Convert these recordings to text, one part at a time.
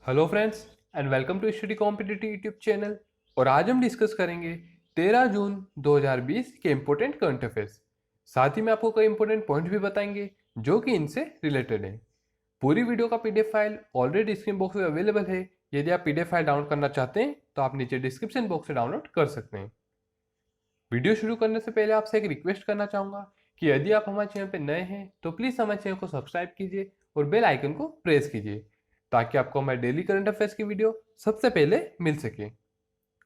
Hello friends and welcome to study competitive YouTube channel. और आज हम डिस्कस करेंगे 13 जून 2020 के इम्पोर्टेंट करंट अफेयर्स। साथ ही में आपको कई इंपॉर्टेंट पॉइंट भी बताएंगे जो कि इनसे रिलेटेड है। पूरी वीडियो का PDF file already description box में अवेलेबल है। यदि आप पीडीएफ फाइल डाउनलोड करना चाहते हैं तो आप नीचे डिस्क्रिप्शन बॉक्स से डाउनलोड कर सकते हैं। वीडियो शुरू करने से पहले आपसे एक रिक्वेस्ट करना चाहूँगा कि यदि आप हमारे चैनल पर नए हैं तो प्लीज़ हमारे चैनल को सब्सक्राइब कीजिए और बेल आइकन को प्रेस कीजिए ताकि आपको हमारे डेली करंट अफेयर्स की वीडियो सबसे पहले मिल सके।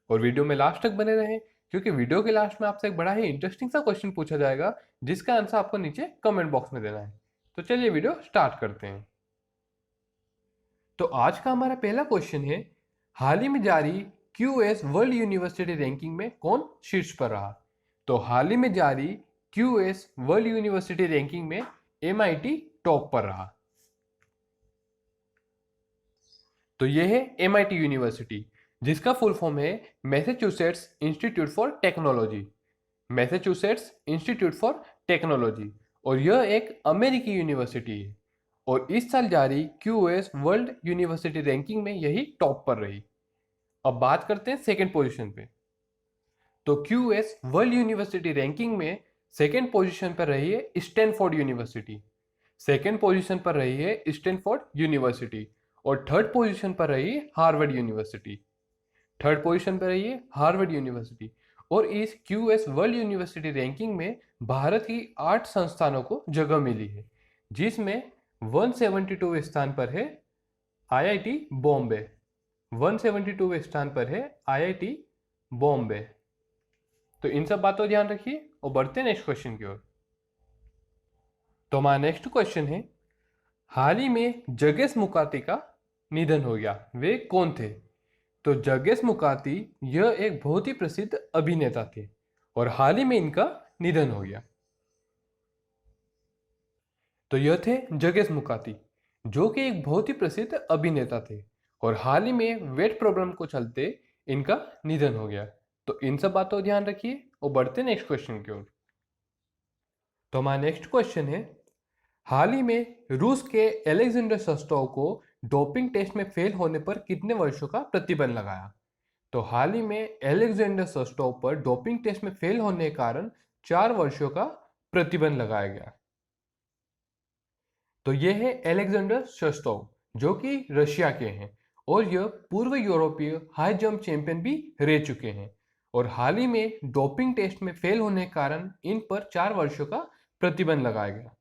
और वीडियो में लास्ट तक बने रहें क्योंकि वीडियो के लास्ट में आपसे एक बड़ा ही इंटरेस्टिंग सा क्वेश्चन पूछा जाएगा जिसका आंसर आपको नीचे कमेंट बॉक्स में देना है। तो चलिए वीडियो स्टार्ट करते हैं। तो आज का हमारा पहला क्वेश्चन है, हाल ही में जारी क्यूएस वर्ल्ड यूनिवर्सिटी रैंकिंग में कौन शीर्ष पर रहा? तो हाल ही में जारी क्यूएस वर्ल्ड यूनिवर्सिटी रैंकिंग में एमआईटी टॉप पर रहा। तो ये है एमआईटी यूनिवर्सिटी जिसका फुल फॉर्म है Massachusetts institute for technology. Massachusetts institute for technology और यह एक अमेरिकी यूनिवर्सिटी है और इस साल जारी क्यूएस वर्ल्ड यूनिवर्सिटी रैंकिंग में यही टॉप पर रही। अब बात करते हैं सेकेंड पोजीशन पे। तो क्यूएस वर्ल्ड यूनिवर्सिटी रैंकिंग में सेकेंड पोजीशन पर रही है स्टैनफोर्ड यूनिवर्सिटी। सेकेंड पोजीशन पर रही है स्टैनफोर्ड यूनिवर्सिटी और थर्ड पोजीशन पर रही है हार्वर्ड यूनिवर्सिटी। थर्ड पोजीशन पर रही है हार्वर्ड यूनिवर्सिटी। और इस क्यूएस वर्ल्ड यूनिवर्सिटी रैंकिंग में भारत की 8 संस्थानों को जगह मिली है जिसमें 172वें स्थान पर है आईआईटी बॉम्बे। 172वें स्थान पर है आईआईटी बॉम्बे। तो इन सब बातों ध्यान रखिए और बढ़ते हैं नेक्स्ट क्वेश्चन की ओर। तो हमारा नेक्स्ट क्वेश्चन है, हाल ही में जगेश मुकाती का निधन हो गया, वे कौन थे? तो जगेश मुकाती यह एक बहुत ही प्रसिद्ध अभिनेता थे और हाल ही में इनका निधन हो गया। तो यह थे जगेश मुकाती जो कि एक बहुत ही प्रसिद्ध अभिनेता थे और हाल ही में वेट प्रॉब्लम को चलते इनका निधन हो गया। तो इन सब बातों को ध्यान रखिए और बढ़ते नेक्स्ट क्वेश्चन की ओर। तो हमारा नेक्स्ट क्वेश्चन है, हाल ही में रूस के एलेक्जेंडर शस्टोव को डोपिंग टेस्ट में फेल होने पर कितने वर्षों का प्रतिबंध लगाया? तो हाल ही में एलेक्जेंडर शस्टोव पर डोपिंग टेस्ट में फेल होने के कारण 4 वर्षों का प्रतिबंध लगाया गया। तो ये है एलेक्जेंडर शस्टोव जो कि रशिया के हैं और यह पूर्व यूरोपीय हाई जंप चैंपियन भी रह चुके हैं और हाल ही में डोपिंग टेस्ट में फेल होने के कारण इन पर 4 वर्षों का प्रतिबंध लगाया गया।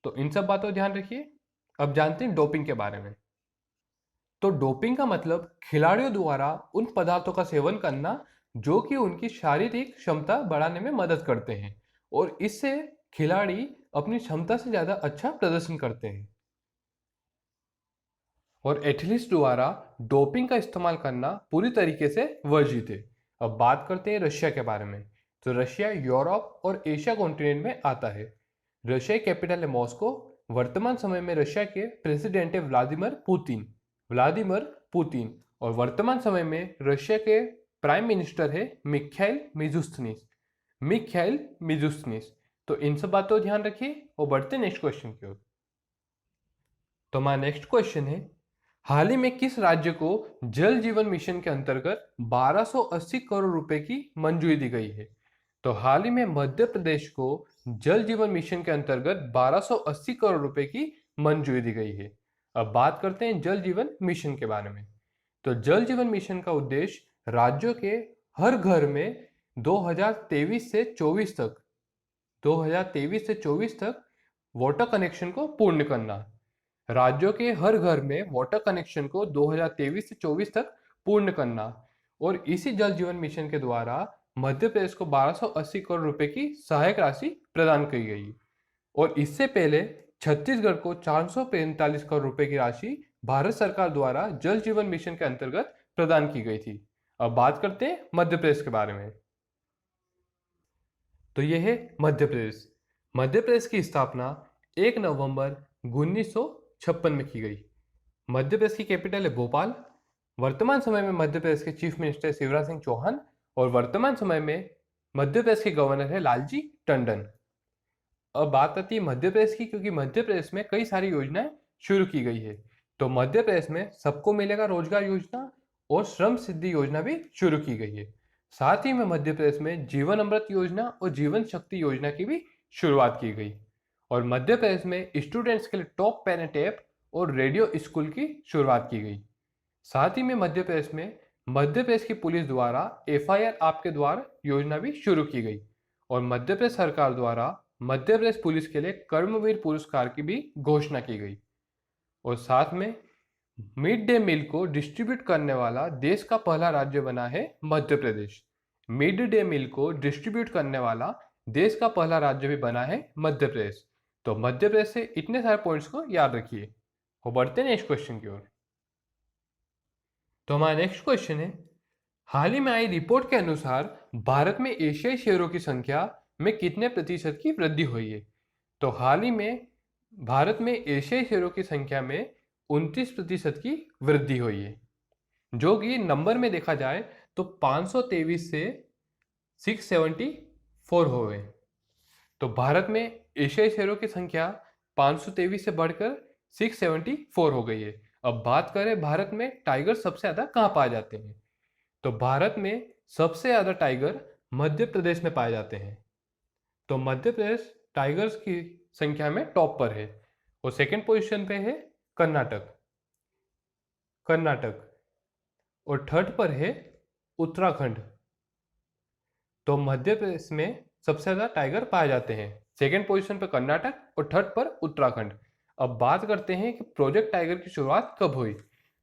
तो इन सब बातों ध्यान रखिए। अब जानते हैं डोपिंग के बारे में। तो डोपिंग का मतलब खिलाड़ियों द्वारा उन पदार्थों का सेवन करना जो कि उनकी शारीरिक क्षमता बढ़ाने में मदद करते हैं और इससे खिलाड़ी अपनी क्षमता से ज्यादा अच्छा प्रदर्शन करते हैं। और एथलीट्स द्वारा डोपिंग का इस्तेमाल करना पूरी तरीके से वर्जित है। अब बात करते हैं रशिया के बारे में। तो रशिया यूरोप और एशिया कॉन्टिनेंट में आता है। रशिया की कैपिटल है मॉस्को। वर्तमान समय में रशिया के प्रेसिडेंट है व्लादिमीर पुतिन और वर्तमान समय में रशिया के प्राइम मिनिस्टर है मिखाइल मिजुस्तिनिस। तो इन सब बातों को ध्यान रखिए और बढ़ते नेक्स्ट क्वेश्चन की ओर। तो हमारा नेक्स्ट क्वेश्चन है, हाल ही में किस राज्य को जल जीवन मिशन के अंतर्गत 1280 करोड़ रुपए की मंजूरी दी गई है? तो हाल ही में मध्य प्रदेश को जल जीवन मिशन के अंतर्गत 1280 करोड़ रुपए की मंजूरी दी गई है। अब बात करते हैं जल जीवन मिशन के बारे में। तो जल जीवन मिशन का उद्देश्य राज्यों के हर घर में 2023 से 24 तक वाटर कनेक्शन को पूर्ण करना। राज्यों के हर घर में वाटर कनेक्शन को 2023 से 24 तक पूर्ण करना। और इसी जल जीवन मिशन के द्वारा मध्य प्रदेश को 1280 करोड़ रुपए की सहायक राशि प्रदान की गई और इससे पहले छत्तीसगढ़ को 445 करोड़ रुपए की राशि भारत सरकार द्वारा जल जीवन मिशन के अंतर्गत प्रदान की गई थी। अब बात करते हैं मध्य प्रदेश के बारे में। तो यह है मध्य प्रदेश। मध्य प्रदेश की स्थापना 1 नवंबर 1956 में की गई। मध्य प्रदेश की कैपिटल है भोपाल। वर्तमान समय में मध्य प्रदेश के चीफ मिनिस्टर शिवराज सिंह चौहान और वर्तमान समय में मध्य प्रदेश के गवर्नर है लालजी टंडन। अब बात आती है मध्य प्रदेश की, क्योंकि मध्य प्रदेश में कई सारी योजनाएं शुरू की गई है। तो मध्य प्रदेश में सबको मिलेगा रोजगार योजना और श्रम सिद्धि योजना भी शुरू की गई है। साथ ही में मध्य प्रदेश में जीवन अमृत योजना और जीवन शक्ति योजना की भी शुरुआत की गई। और मध्य प्रदेश में स्टूडेंट्स के लिए टॉप पेरेंट ऐप और रेडियो स्कूल की शुरुआत की गई। साथ ही में मध्य प्रदेश की पुलिस द्वारा FIR आपके द्वार योजना भी शुरू की गई। और मध्य प्रदेश सरकार द्वारा मध्य प्रदेश पुलिस के लिए कर्मवीर पुरस्कार की भी घोषणा की गई। और साथ में मिड डे मील को डिस्ट्रीब्यूट करने वाला देश का पहला राज्य बना है Madhya Pradesh. Mid day meal को डिस्ट्रीब्यूट करने वाला देश का पहला राज्य भी बना है मध्य प्रदेश। तो मध्य प्रदेश से इतने सारे पॉइंट्स को याद रखिए। वो बढ़ते हैं नेक्स्ट क्वेश्चन की ओर। तो हमारा नेक्स्ट क्वेश्चन है, हाल ही में आई रिपोर्ट के अनुसार भारत में एशियाई शेयरों की संख्या में कितने प्रतिशत की वृद्धि हुई है? तो हाल ही में भारत में एशियाई शेयरों की संख्या में 29% की वृद्धि हुई है, जो कि नंबर में देखा जाए तो 523 से 674 हो गए। तो भारत में एशियाई शेयरों की संख्या 523 से बढ़कर 674 हो गई है। अब बात करें भारत में टाइगर सबसे ज्यादा कहाँ पाए जाते हैं? तो भारत में सबसे ज्यादा टाइगर मध्य प्रदेश में पाए जाते हैं। तो मध्य प्रदेश टाइगर्स की संख्या में टॉप पर है। और सेकंड पोजीशन पे है कर्नाटक और थर्ड पर है उत्तराखंड। तो मध्य प्रदेश में सबसे ज्यादा टाइगर पाए जाते हैं। सेकंड पोजीशन पर कर्नाटक और थर्ड पर उत्तराखंड। अब बात करते हैं कि प्रोजेक्ट टाइगर की शुरुआत कब हुई?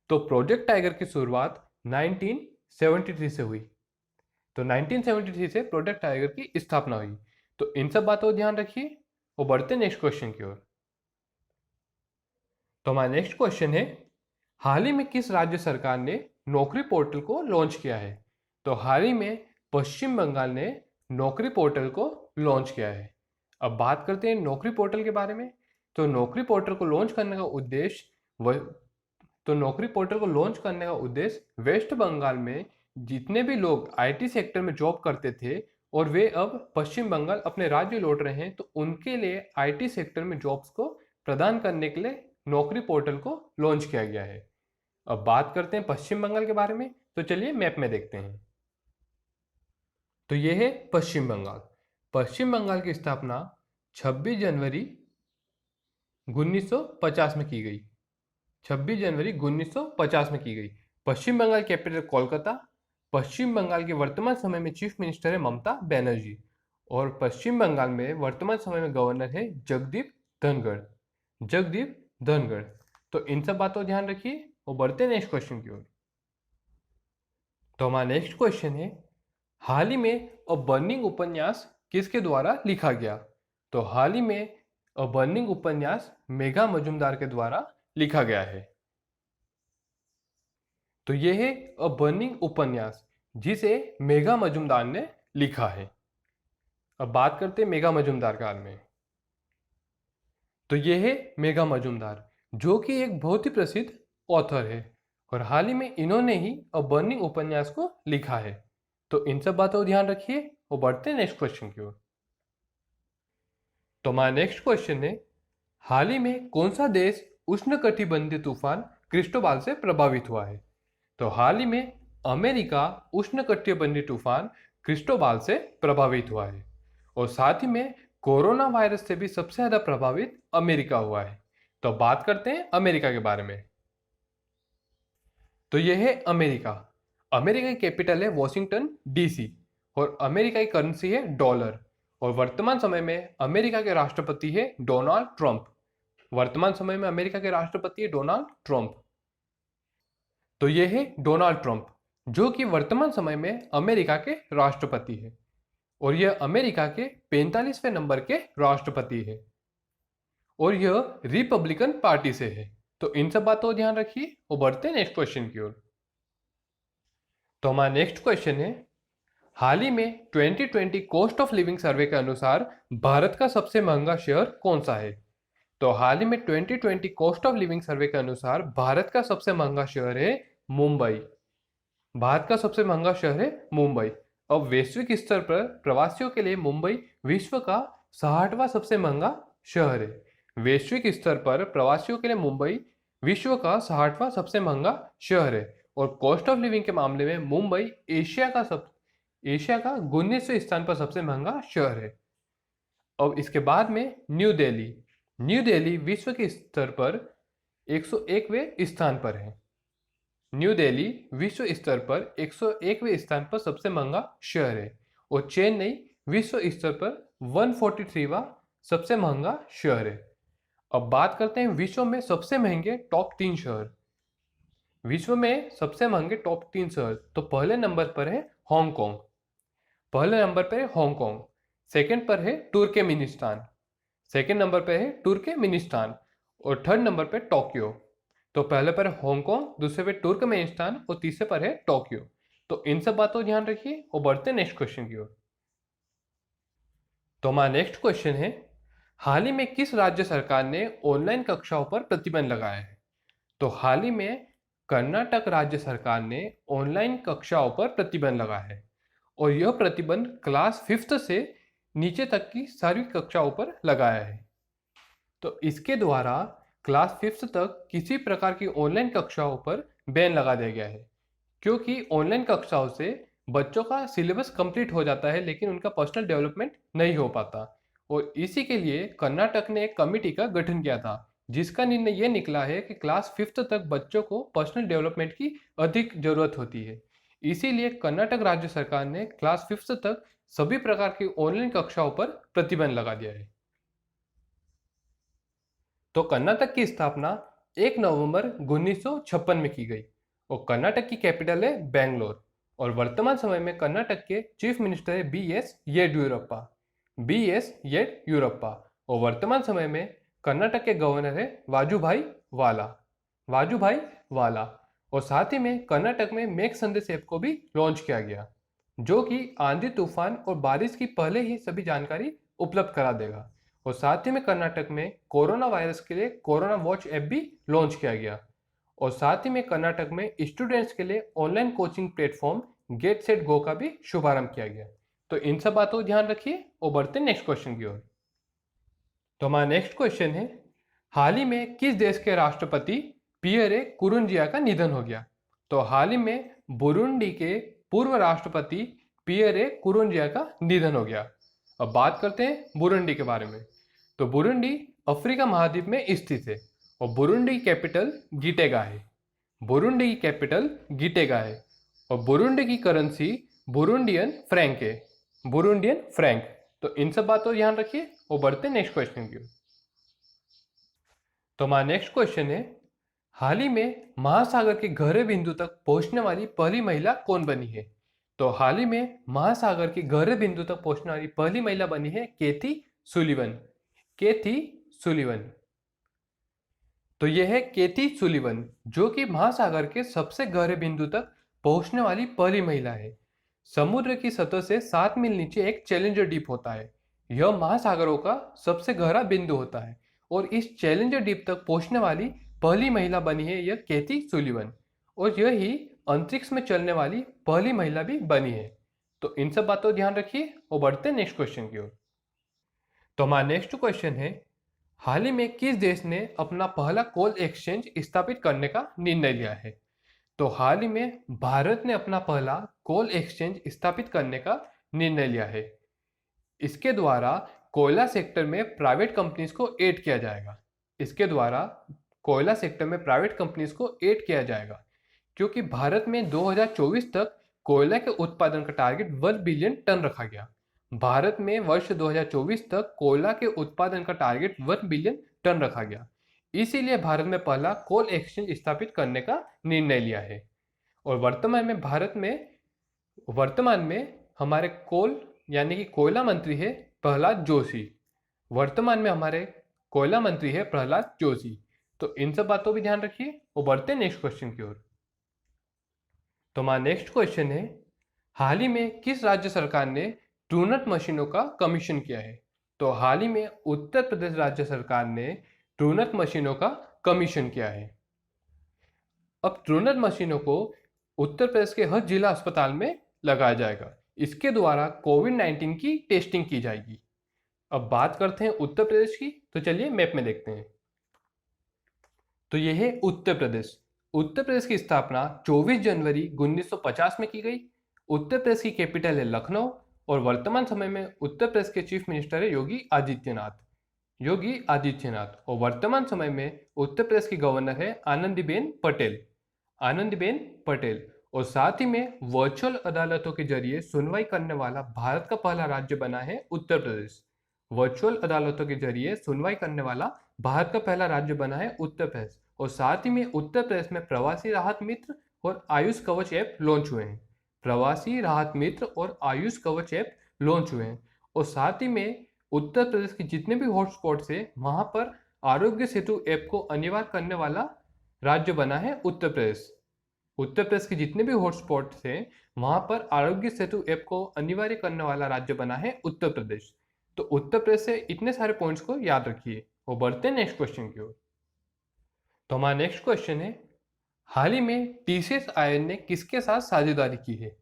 तो प्रोजेक्ट टाइगर की शुरुआत 1973 से हुई। तो 1973 से प्रोजेक्ट टाइगर की स्थापना हुई। तो इन सब बातों को ध्यान रखिए और बढ़ते नेक्स्ट क्वेश्चन की ओर। तो हमारा नेक्स्ट क्वेश्चन है, हाल ही में किस राज्य सरकार ने नौकरी पोर्टल को लॉन्च किया है? तो हाल ही में पश्चिम बंगाल ने नौकरी पोर्टल को लॉन्च किया है। अब बात करते हैं नौकरी पोर्टल के बारे में। तो नौकरी पोर्टल को लॉन्च करने का उद्देश्य वेस्ट बंगाल में जितने भी लोग IT सेक्टर में जॉब करते थे और वे अब पश्चिम बंगाल अपने राज्य लौट रहे हैं, तो उनके लिए IT सेक्टर में जॉब्स को प्रदान करने के लिए नौकरी पोर्टल को लॉन्च किया गया है। अब बात करते हैं पश्चिम बंगाल के बारे में। तो चलिए मैप में देखते हैं। तो यह है पश्चिम बंगाल। पश्चिम बंगाल की स्थापना 26 जनवरी 1950 में की गई। 26 जनवरी 1950 में की गई। पश्चिम बंगाल कैपिटल कोलकाता। पश्चिम बंगाल के वर्तमान समय में चीफ मिनिस्टर है ममता बनर्जी। और पश्चिम बंगाल में वर्तमान समय में गवर्नर है जगदीप धनखड़। तो इन सब बातों को ध्यान रखिए और बढ़ते हैं नेक्स्ट क्वेश्चन की ओर। तो हमारा नेक्स्ट क्वेश्चन है, हाल ही में अ बर्निंग उपन्यास किसके द्वारा लिखा गया? तो हाल ही में अ बर्निंग उपन्यास मेघा मजुमदार के द्वारा लिखा गया है। तो यह है अ बर्निंग उपन्यास जिसे मेघा मजुमदार ने लिखा है। अब बात करते हैं मेघा मजुमदार काल में। तो यह है मेघा मजुमदार, जो कि एक बहुत ही प्रसिद्ध ऑथर है और हाल ही में इन्होंने ही अ बर्निंग उपन्यास को लिखा है। तो इन सब बातों को ध्यान रखिए और बढ़ते हैं नेक्स्ट क्वेश्चन की ओर। तो हमारा नेक्स्ट क्वेश्चन है, हाल ही में कौन सा देश उष्णकटिबंधीय तूफान क्रिस्टोबाल से प्रभावित हुआ है? तो हाल ही में अमेरिका उष्णकटिबंधीय तूफान क्रिस्टोबाल से प्रभावित हुआ है। और साथ ही में कोरोना वायरस से भी सबसे ज्यादा प्रभावित अमेरिका हुआ है। तो बात करते हैं अमेरिका के बारे में। तो यह है अमेरिका की कैपिटल है वॉशिंगटन DC और अमेरिका की करेंसी है डॉलर। और वर्तमान समय में अमेरिका के राष्ट्रपति है डोनाल्ड ट्रंप। तो यह है डोनाल्ड ट्रंप, जो कि वर्तमान समय में अमेरिका के राष्ट्रपति है और यह अमेरिका के 45वें नंबर के राष्ट्रपति है और यह रिपब्लिकन पार्टी से है। तो इन सब बातों को ध्यान रखिए और बढ़ते हैं नेक्स्ट क्वेश्चन की ओर। तो हमारा नेक्स्ट क्वेश्चन है, हाल ही में 2020 कॉस्ट ऑफ लिविंग सर्वे के अनुसार भारत का सबसे महंगा शहर कौन सा है? तो हाल ही में 2020 कॉस्ट ऑफ लिविंग सर्वे के अनुसार भारत का सबसे महंगा शहर है मुंबई। अब वैश्विक स्तर पर प्रवासियों के लिए मुंबई विश्व का 60वां सबसे महंगा शहर है। वैश्विक स्तर पर प्रवासियों के लिए मुंबई विश्व का 60वां सबसे महंगा शहर है और कॉस्ट ऑफ लिविंग के मामले में मुंबई एशिया का 19वें स्थान पर सबसे महंगा शहर है। अब इसके बाद में न्यू दिल्ली विश्व के स्तर पर 101वें स्थान पर है। न्यू दिल्ली विश्व स्तर पर 101वें स्थान पर सबसे महंगा शहर है और चेन्नई विश्व स्तर पर 143वां सबसे महंगा शहर है। अब बात करते हैं विश्व में सबसे महंगे टॉप 3 शहर। विश्व में सबसे महंगे टॉप 3 शहर, तो पहले नंबर पर है हांगकांग। सेकंड पर है तुर्कमेनिस्तान और थर्ड नंबर पे टोक्यो। तो पहले पर हांगकांग, दूसरे पे तुर्कमेनिस्तान और तीसरे पर है टोक्यो। तो इन सब बातों ध्यान रखिए और बढ़ते नेक्स्ट क्वेश्चन की ओर। तो हमारा नेक्स्ट क्वेश्चन है, हाल ही में किस राज्य सरकार ने ऑनलाइन कक्षाओं पर प्रतिबंध लगाया है? तो हाल ही में कर्नाटक राज्य सरकार ने ऑनलाइन कक्षाओं पर प्रतिबंध लगाया है और यह प्रतिबंध क्लास 5th से नीचे तक की सारी कक्षाओं पर लगाया है। तो इसके द्वारा क्लास 5th तक किसी प्रकार की ऑनलाइन कक्षाओं पर बैन लगा दिया गया है, क्योंकि ऑनलाइन कक्षाओं से बच्चों का सिलेबस कंप्लीट हो जाता है लेकिन उनका पर्सनल डेवलपमेंट नहीं हो पाता। और इसी के लिए कर्नाटक ने एक कमेटी का गठन किया था, जिसका निर्णय ये निकला है कि क्लास 5th तक बच्चों को पर्सनल डेवलपमेंट की अधिक जरूरत होती है। इसीलिए कर्नाटक राज्य सरकार ने क्लास 5th तक सभी प्रकार की ऑनलाइन कक्षाओं पर प्रतिबंध लगा दिया है। तो कर्नाटक की स्थापना 1 नवंबर 1956 में की गई और कर्नाटक की कैपिटल है बेंगलोर और वर्तमान समय में कर्नाटक के चीफ मिनिस्टर है बी एस येडियुरप्पा और वर्तमान समय में कर्नाटक के गवर्नर है वाजुभाई वाला और साथ ही में कर्नाटक में मेघ संदेश ऐप को भी लॉन्च किया गया, जो कि आंधी तूफान और बारिश की पहले ही सभी जानकारी उपलब्ध करा देगा। और साथ ही में कर्नाटक में कोरोना वायरस के लिए कोरोना वॉच ऐप भी लॉन्च किया गया और साथ ही में कर्नाटक में स्टूडेंट्स के लिए online coaching platform get set go का भी शुभारंभ किया गया। तो इन सब बातों को ध्यान रखिए और बढ़ते नेक्स्ट क्वेश्चन की ओर। तो हमारा नेक्स्ट क्वेश्चन है, हाल ही में किस देश के राष्ट्रपति पियरे कुरुंजिया का निधन हो गया? तो हाल ही में बुरुंडी के पूर्व राष्ट्रपति पियरे कुरुंजिया का निधन हो गया। अब बात करते हैं बुरुंडी के बारे में। तो बुरुंडी अफ्रीका महाद्वीप में स्थित है और बुरुंडी की कैपिटल गिटेगा है और बुरुंडी की करेंसी बुरुंडियन फ्रैंक। तो इन सब बातों ध्यान रखिए और बढ़ते नेक्स्ट क्वेश्चन की ओर। तो हमारा नेक्स्ट क्वेश्चन है, हाल ही में महासागर के गहरे बिंदु तक पहुंचने वाली पहली महिला कौन बनी है? तो हाल ही में महासागर के गहरे बिंदु तक पहुंचने वाली पहली महिला बनी है केथी सुलिवन। तो यह है केथी सुलिवन, जो कि महासागर के सबसे गहरे बिंदु तक पहुंचने वाली पहली महिला है। समुद्र की सतह से 7 मील नीचे एक चैलेंजर डीप होता है। यह महासागरों का सबसे गहरा बिंदु होता है और इस चैलेंजर डीप तक पहुंचने वाली पहली महिला बनी है यह केथी सुलिवन और यह ही अंतरिक्ष में चलने वाली पहली महिला भी बनी है। तो इन सब बातों ध्यान रखिए और बढ़ते नेक्स्ट क्वेश्चन की ओर। तो हमारा नेक्स्ट क्वेश्चन है, हाल ही में किस देश ने अपना पहला कोल एक्सचेंज स्थापित करने का निर्णय लिया है? तो हाल ही में भारत ने अपना पहला कोल एक्सचेंज स्थापित करने का निर्णय लिया है। इसके द्वारा कोयला सेक्टर में प्राइवेट कंपनीज को ऐड किया जाएगा, क्योंकि भारत में 2024 तक कोयला के उत्पादन का टारगेट 1 बिलियन टन रखा गया। भारत में वर्ष 2024 तक कोयला के उत्पादन का टारगेट 1 बिलियन टन रखा गया। इसीलिए भारत में पहला कोल एक्सचेंज स्थापित करने का निर्णय लिया है और वर्तमान में हमारे कोल यानी कि कोयला मंत्री है प्रहलाद जोशी। तो इन सब बातों भी ध्यान रखिए और बढ़ते नेक्स्ट क्वेश्चन की ओर। तो हमारा नेक्स्ट क्वेश्चन है, हाल ही में किस राज्य सरकार ने ट्रूनेट मशीनों का कमीशन किया है? तो हाल ही में उत्तर प्रदेश राज्य सरकार ने ट्रूनेट मशीनों का कमीशन किया है। अब ट्रूनेट मशीनों को उत्तर प्रदेश के हर जिला अस्पताल में लगाया जाएगा। इसके द्वारा कोविड-19 की टेस्टिंग की जाएगी। अब बात करते हैं उत्तर प्रदेश की, तो चलिए मैप में देखते हैं। तो ये है उत्तर प्रदेश। उत्तर प्रदेश की स्थापना 24 जनवरी 1950 में की गई। उत्तर प्रदेश की कैपिटल है लखनऊ और वर्तमान समय में उत्तर प्रदेश के चीफ मिनिस्टर है योगी आदित्यनाथ। योगी आदित्यनाथ। और वर्तमान समय में उत्तर प्रदेश की गवर्नर है आनंदीबेन पटेल। आनंदीबेन पटेल। और साथ ही में वर्चुअल अदालतों के जरिए सुनवाई करने वाला भारत का पहला राज्य बना है उत्तर प्रदेश। वर्चुअल अदालतों के जरिए सुनवाई करने वाला भारत का पहला राज्य बना है उत्तर प्रदेश। और साथ ही में उत्तर प्रदेश में प्रवासी राहत मित्र और आयुष कवच ऐप लॉन्च हुए हैं। प्रवासी राहत मित्र और आयुष कवच ऐप लॉन्च हुए हैं। और साथ ही में उत्तर प्रदेश के जितने भी हॉटस्पॉट्स है वहां पर आरोग्य सेतु ऐप को अनिवार्य करने वाला राज्य बना है उत्तर प्रदेश। उत्तर प्रदेश के जितने भी हॉटस्पॉट्स हैं वहां पर आरोग्य सेतु ऐप को अनिवार्य करने वाला राज्य बना है उत्तर प्रदेश। तो उत्तर प्रदेश से इतने सारे पॉइंट्स को याद रखिए और बढ़ते हैं नेक्स्ट क्वेश्चन की ओर। तो हमारा नेक्स्ट क्वेश्चन है, हाल ही में टीसीएस आयन ने किसके साथ साझेदारी की है?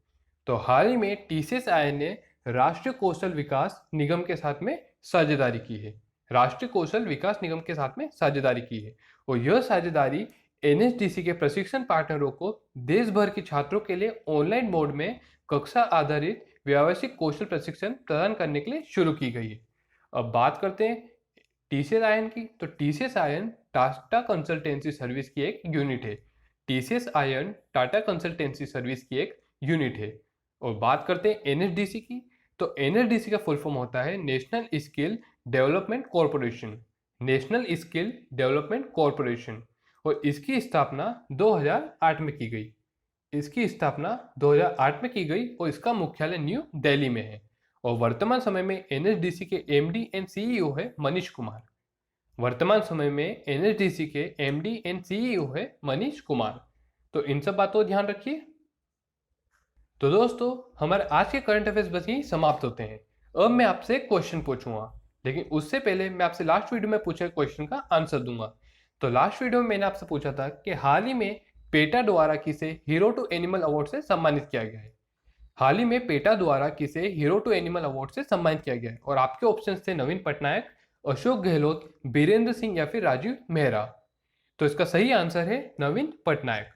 तो हाल ही में टीसीएस आयन ने राष्ट्रीय कौशल विकास निगम के साथ में साझेदारी की है। राष्ट्रीय कौशल विकास निगम के साथ में साझेदारी की है। और यह साझेदारी एनएचडीसी के प्रशिक्षण पार्टनरों को देश भर के छात्रों के लिए ऑनलाइन मोड में कक्षा आधारित व्यावसायिक कौशल प्रशिक्षण प्रदान करने के लिए शुरू की गई है। अब बात करते हैं टीसीएस आयन की। तो TCS ion Tata consultancy service की एक यूनिट है। TCS ion Tata consultancy service की एक यूनिट है। और बात करते हैं एनएचडीसी की। तो एनएचडीसी का फुल फॉर्म होता है national skill development corporation. National skill development corporation. और इसकी स्थापना 2008 में की गई। इसकी स्थापना 2008 में की गई और इसका मुख्यालय न्यू दिल्ली में है। और वर्तमान समय में एनएचडीसी के एमडी एंड सीईओ है मनीष कुमार। वर्तमान समय में एनएचडीसी के एमडी एंड सीईओ है मनीष कुमार। तो इन सब बातों को ध्यान रखिए। तो दोस्तों हमारे आज के करंट अफेयर्स बस यही समाप्त होते हैं। अब मैं आपसे एक क्वेश्चन पूछूंगा, लेकिन उससे पहले मैं आपसे लास्ट वीडियो में पूछे क्वेश्चन का आंसर दूंगा। तो लास्ट वीडियो में मैंने आपसे पूछा था कि हाल ही में पेटा द्वारा किसे हीरो टू एनिमल अवार्ड से सम्मानित किया गया है। हाल ही में पेटा द्वारा किसे हीरो टू एनिमल अवार्ड से सम्मानित किया गया है। और आपके ऑप्शन थे नवीन पटनायक, अशोक गहलोत, बीरेंद्र सिंह या फिर राजीव मेहरा। तो इसका सही आंसर है नवीन पटनायक,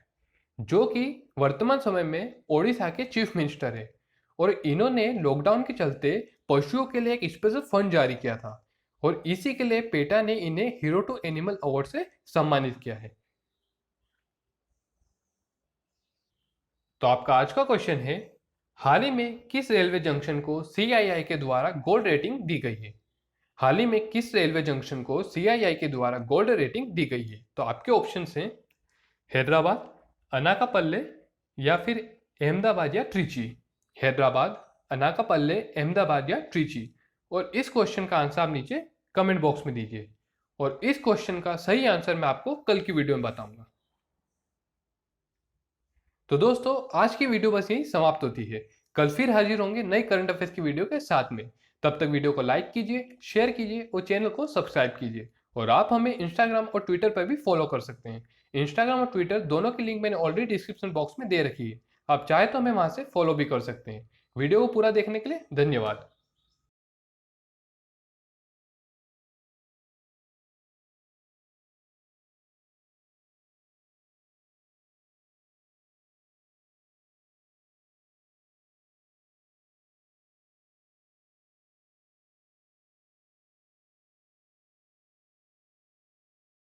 जो कि वर्तमान समय में ओडिशा के चीफ मिनिस्टर है। और इन्होंने लॉकडाउन के चलते पशुओं के लिए एक स्पेशल फंड जारी किया था और इसी के लिए पेटा ने इन्हें हीरो टू एनिमल अवार्ड से सम्मानित किया है। तो आपका आज का क्वेश्चन है, हाल ही में किस रेलवे जंक्शन को सीआईआई के द्वारा गोल्ड रेटिंग दी गई है? हाल ही में किस रेलवे जंक्शन को सीआईआई के द्वारा गोल्ड रेटिंग दी गई है? तो आपके ऑप्शन हैं हैदराबाद, अनाकापल्ले या फिर अहमदाबाद या ट्रिची। हैदराबाद, अनाकापल्ले, अहमदाबाद या ट्रिची। और इस क्वेश्चन का आंसर आप नीचे कमेंट बॉक्स में दीजिए और इस क्वेश्चन का सही आंसर मैं आपको कल की वीडियो में बताऊंगा। तो दोस्तों आज की वीडियो बस यही समाप्त होती है। कल फिर हाजिर होंगे नई करंट अफेयर्स की वीडियो के साथ में। तब तक वीडियो को लाइक कीजिए, शेयर कीजिए और चैनल को सब्सक्राइब कीजिए। और आप हमें इंस्टाग्राम और ट्विटर पर भी फॉलो कर सकते हैं। इंस्टाग्राम और ट्विटर दोनों की लिंक मैंने ऑलरेडी डिस्क्रिप्शन बॉक्स में दे रखी है। आप चाहे तो हमें वहां से फॉलो भी कर सकते हैं। वीडियो को पूरा देखने के लिए धन्यवाद।